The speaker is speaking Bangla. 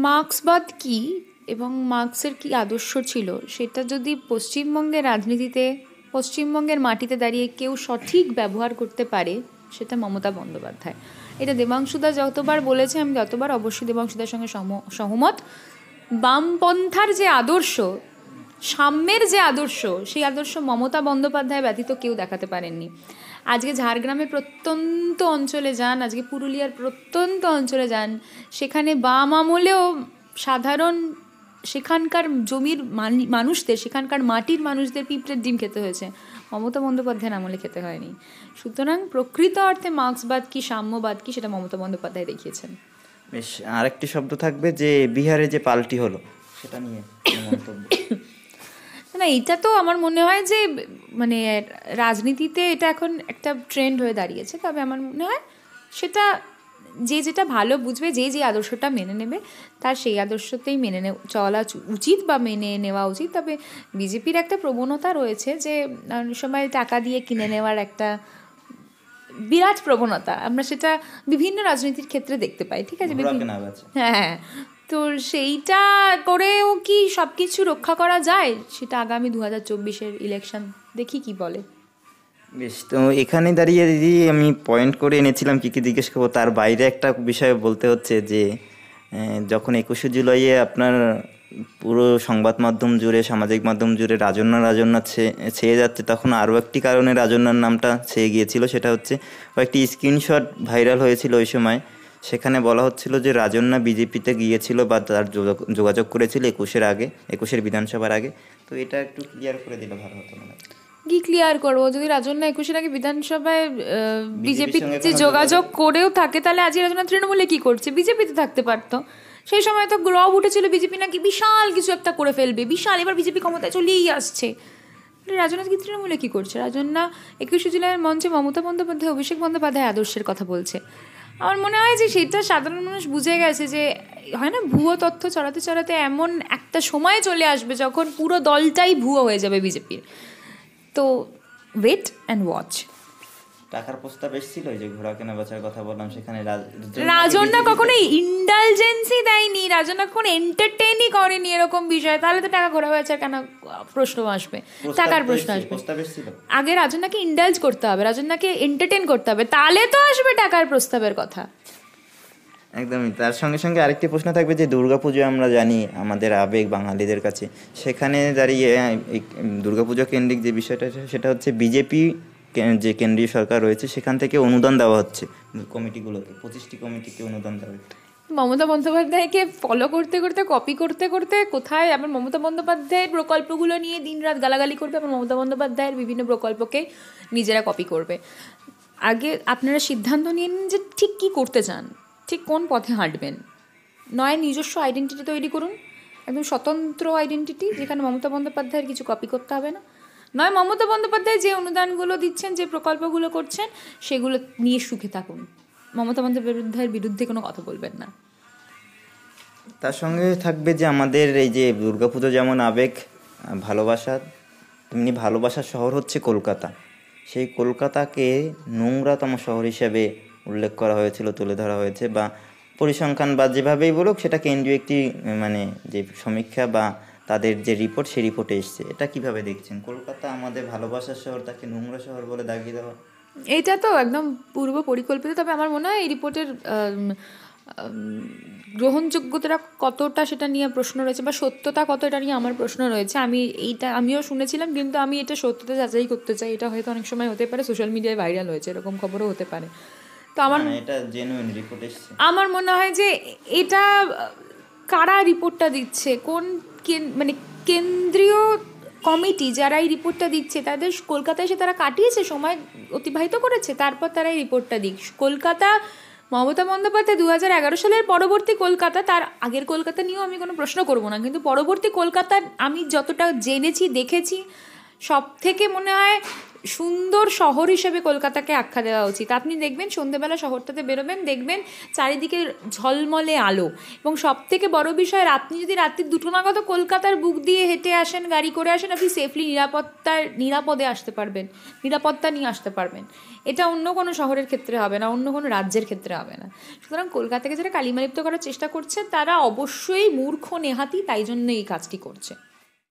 মার্ক্সবাদ কী এবং মার্ক্সের কী আদর্শ ছিল সেটা যদি পশ্চিমবঙ্গের রাজনীতিতে, পশ্চিমবঙ্গের মাটিতে দাঁড়িয়ে কেউ সঠিক ব্যবহার করতে পারে, সেটা মমতা বন্দ্যোপাধ্যায়। এটা দেবাংশুদা যতবার বলেছে, আমি ততবার অবশ্যই দেবাংশুদার সঙ্গে সহমত। বামপন্থার যে আদর্শ, সাম্যের যে আদর্শ, সেই আদর্শ মমতা বন্দ্যোপাধ্যায় ব্যতীত কেউ দেখাতে পারেননি। আজকে ঝাড়গ্রামের প্রত্যন্ত অঞ্চলে যান, আজকে পুরুলিয়ার প্রত্যন্ত অঞ্চলে যান, সেখানে বাম আমলেও সাধারণ সেখানকার জমির মানুষদের, সেখানকার মাটির মানুষদের পিঁপড়ের ডিম খেতে হয়েছে, মমতা বন্দ্যোপাধ্যায়ের আমলে খেতে হয়নি। সুতরাং প্রকৃত অর্থে মার্ক্সবাদ কি, সাম্যবাদ কি, সেটা মমতা বন্দ্যোপাধ্যায় দেখিয়েছেন। বেশ, আরেকটি শব্দ থাকবে যে বিহারে যে পাল্টি হলো, সেটা নিয়ে মন্তব্য। না, এটা তো আমার মনে হয় যে মানে রাজনীতিতে এটা এখন একটা ট্রেন্ড হয়ে দাঁড়িয়েছে। তবে আমার মনে হয় সেটা যে যেটা ভালো বুঝবে, যে যে আদর্শটা মেনে নেবে, তার সেই আদর্শতেই মেনে চলা উচিত বা মেনে নেওয়া উচিত। তবে বিজেপির একটা প্রবণতা রয়েছে যে অনেক সময় টাকা দিয়ে কিনে নেওয়ার একটা বিরাট প্রবণতা, আমরা সেটা বিভিন্ন রাজনীতির ক্ষেত্রে দেখতে পাই। ঠিক আছে, হ্যাঁ, তো সেইটা করেও কি সব কিছু রক্ষা করা যায়, সেটা আগামী 2024-এর ইলেকশন দেখি কি বলে। বেশ, তো এখানে দাঁড়িয়ে দিদি আমি পয়েন্ট করে এনেছিলাম কী কী জিজ্ঞেস করবো, তার বাইরে একটা বিষয় বলতে হচ্ছে যে যখন 21শে জুলাইয়ে আপনার পুরো সংবাদ মাধ্যম জুড়ে, সামাজিক মাধ্যম জুড়ে রাজন্যা ছেয়ে যাচ্ছে, তখন আরও একটি কারণে রাজন্যার নামটা ছেয়ে গিয়েছিল। সেটা হচ্ছে কয়েকটি স্ক্রিনশট ভাইরাল হয়েছিল ওই সময়। সেখানে বলা হচ্ছিল যে রাজন্যা বিজেপিতে গিয়েছিল বা তার যোগাযোগ করেছিল 21-এর বিধানসভার আগে। তো এটা একটু ক্লিয়ার করে দিলে ভালো হতো না? কি ক্লিয়ার করবো? যদি রাজন্যা 21-এর আগে বিধানসভায় বিজেপিতে যোগাযোগ করেও থাকে, তাহলে আজকে রাজন্যা তৃণমূলে কি করছে? বিজেপিতে থাকতে পারতো। সেই সময় তো রব উঠেছিল বিজেপি নাকি বিশাল কিছু একটা করে ফেলবে, বিশাল, এবার বিজেপি ক্ষমতায় চলেই আসছে। রাজন্যা কি তৃণমূলে কি করছে? রাজন্যা 21শে জুলাইয়ের মঞ্চে মমতা বন্দ্যোপাধ্যায়, অভিষেক বন্দ্যোপাধ্যায় আদর্শের কথা বলছে। আমার মনে হয় যে সেটা সাধারণ মানুষ বুঝে গেছে যে হয় না, ভুয়ো তথ্য ছড়াতে ছড়াতে এমন একটা সময় চলে আসবে যখন পুরো দলটাই ভুয়ো হয়ে যাবে বিজেপির। তো ওয়েট অ্যান্ড ওয়াচ। টাকার প্রস্তাব এসেছিল, যে ঘোড়া কেনা বেচার কথা বললাম, সেখানে রাজন্যা কখনো ইন্ডালজেন্সি দেয়নি, রাজন্যা কখনো এন্টারটেইনই করেনি এরকম বিষয়। তাহলে তো টাকা ঘোড়া বেচার কেন প্রশ্ন আসবে, টাকার প্রশ্ন আসবে? আগে রাজন্যাকে ইন্ডালজ করতে হবে, রাজন্যাকে এন্টারটেইন করতে হবে, তাহলে তো আসবে টাকার প্রস্তাবের কথা। একদমই। তার সঙ্গে সঙ্গে আরেকটি প্রশ্ন থাকবে যে দুর্গাপুজো আমরা জানি আমাদের আবেগ বাঙালিদের কাছে, সেখানে দাঁড়িয়ে দুর্গাপুজো কেন্দ্রিক যে বিষয়টা, সেটা হচ্ছে বিজেপি যে কেন্দ্রীয় সরকার রয়েছে সেখান থেকে অনুদান দেওয়া হচ্ছে কমিটিগুলোকে, 25টি কমিটিকে অনুদান দেওয়া হচ্ছে। মমতা বন্দ্যোপাধ্যায়কে ফলো করতে করতে, কপি করতে করতে কোথায় আবার মমতা বন্দ্যোপাধ্যায়ের প্রকল্পগুলো নিয়ে দিনরাত গালাগালি করবে, আবার মমতা বন্দ্যোপাধ্যায়ের বিভিন্ন প্রকল্পকে নিজেরা কপি করবে। আগে আপনারা সিদ্ধান্ত নিন যে ঠিক কী করতে চান, ঠিক কোন পথে হাঁটবেন। নয় নিজস্ব আইডেন্টিটি তৈরি করুন, একদম স্বতন্ত্র আইডেন্টিটি, যেখানে মমতা বন্দ্যোপাধ্যায়ের কিছু কপি করতে হবে না। নয় মমতা বন্দ্যোপাধ্যায় যে অনুদানগুলো দিচ্ছেন, যে প্রকল্পগুলো করছেন, সেগুলো নিয়ে সুখে থাকুন, মমতা বন্দ্যোপাধ্যায়ের বিরুদ্ধে কোনো কথা বলবেন না। তার সঙ্গে থাকবে যে আমাদের এই যে দুর্গাপুজো যেমন আবেগ ভালোবাসা, তেমনি ভালোবাসার শহর হচ্ছে কলকাতা। সেই কলকাতাকে নোংরাতম শহর হিসেবে উল্লেখ করা হয়েছিল, তুলে ধরা হয়েছে, বা পরিসংখ্যান বা যেভাবেই বলুক, সেটা কেন্দ্রীয় একটি মানে যে সমীক্ষা বা তাদের যে রিপোর্ট, সেই রিপোর্টে এসছে। এটা কিভাবে দেখছেন? কলকাতা আমাদের ভালোবাসার শহর, তাকে নোংরা শহর বলে দাগিয়ে দেওয়া, এটা তো একদম পূর্ব পরিকল্পিত। তবে আমার মনে হয় এই রিপোর্টের গ্রহণযোগ্যতা কতটা সেটা নিয়ে প্রশ্ন রয়েছে, বা সত্যতা কত, এটা নিয়ে আমার প্রশ্ন রয়েছে। আমিও শুনেছিলাম, কিন্তু আমি এটা সত্যতা যাচাই করতে চাই। এটা হয়তো অনেক সময় হতে পারে সোশ্যাল মিডিয়ায় ভাইরাল হয়েছে, এরকম খবরও হতে পারে। তো আমার মনে হয় যে এটা কারা রিপোর্টটা দিচ্ছে, মানে কেন্দ্রীয় কমিটি যারা এই রিপোর্টটা দিচ্ছে, তাদের কলকাতায় এসে তারা কাটিয়েছে, সময় অতিবাহিত করেছে, তারপর তারা এই রিপোর্টটা দিক। কলকাতা মমতা বন্দ্যোপাধ্যায় 2011 সালের পরবর্তী কলকাতা, তার আগের কলকাতা নিয়েও আমি কোনো প্রশ্ন করব না, কিন্তু পরবর্তী কলকাতা আমি যতটা জেনেছি, দেখেছি, সব থেকে মনে হয় সুন্দর শহর হিসেবে কলকাতাকে আখ্যা দেওয়া উচিত। আপনি দেখবেন সন্ধেবেলা শহরটাতে বেরোবেন, দেখবেন চারিদিকে ঝলমলে আলো, এবং সব থেকে বড় বিষয়, আপনি যদি রাত্রি 2টো নাগাদ কলকাতার বুক দিয়ে হেঁটে আসেন, গাড়ি করে আসেন, আপনি সেফলি নিরাপদে আসতে পারবেন, নিরাপত্তা নিয়ে আসতে পারবেন। এটা অন্য কোনো শহরের ক্ষেত্রে হবে না, অন্য কোনো রাজ্যের ক্ষেত্রে হবে না। সুতরাং কলকাতাকে যারা কালিমালিপ্ত করার চেষ্টা করছে তারা অবশ্যই মূর্খ নেহাতি, তাই জন্য এই কাজটি করছে।